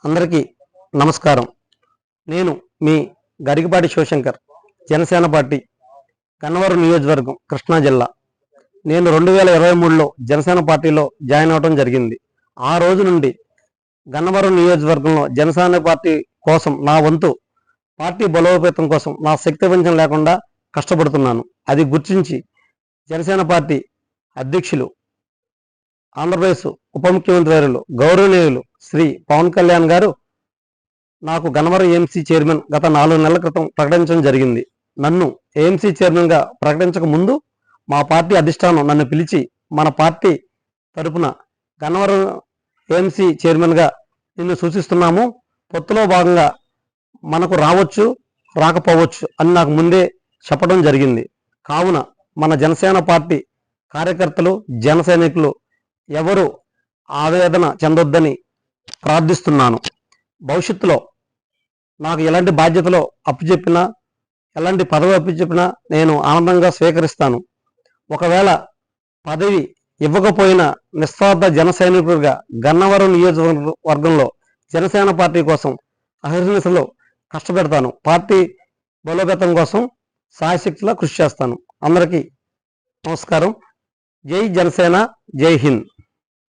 అందరికీ నమస్కారం. నేను మీ గరికపాటి శివశంకర్, జనసేన పార్టీ గన్నవరం నియోజకవర్గం, కృష్ణా జిల్లా. నేను 2023లో జనసేన పార్టీలో జాయిన్ అవడం జరిగింది. ఆ రోజు నుండి గన్నవరం నియోజకవర్గంలో జనసేన పార్టీ కోసం నా వంతు పార్టీ బలోపేతం కోసం నా శక్తి వంచన లేకుండా కష్టపడుతున్నాను. అది గుర్తించి జనసేన పార్టీ అధ్యక్షులు, ఆంధ్రప్రదేశ్ ఉప ముఖ్యమంత్రి వర్యులు గౌరవనీయులు శ్రీ పవన్ కళ్యాణ్ గారు నాకు గన్నవరం ఏఎంసీ చైర్మన్ గత 4 నెలల క్రితం ప్రకటించడం జరిగింది. నన్ను ఏఎంసీ చైర్మన్గా ప్రకటించక ముందు మా పార్టీ అధిష్టానం నన్ను పిలిచి మన పార్టీ తరపున గన్నవరం ఏఎంసీ చైర్మన్గా నిన్ను సూచిస్తున్నాము, పొత్తులో భాగంగా మనకు రావచ్చు రాకపోవచ్చు అని నాకు ముందే చెప్పడం జరిగింది. కావున మన జనసేన పార్టీ కార్యకర్తలు, జన సైనికులు ఎవరు ఆవేదన చెందొద్దని ప్రార్థిస్తున్నాను. భవిష్యత్తులో నాకు ఎలాంటి బాధ్యతలో అప్పచెప్పినా, ఎలాంటి పదవి అప్పచెప్పినా నేను ఆనందంగా స్వీకరిస్తాను. ఒకవేళ పదవి ఇవ్వకపోయినా నిస్వార్థ జన సైనికుడిగా గన్నవరం నియోజకవర్గంలో జనసేన పార్టీ కోసం అహర్నిశలు కష్టపెడతాను. పార్టీ బలోపేతం కోసం సాయశక్తిలా కృషి చేస్తాను. అందరికీ నమస్కారం. జై జనసేన, జై హింద్.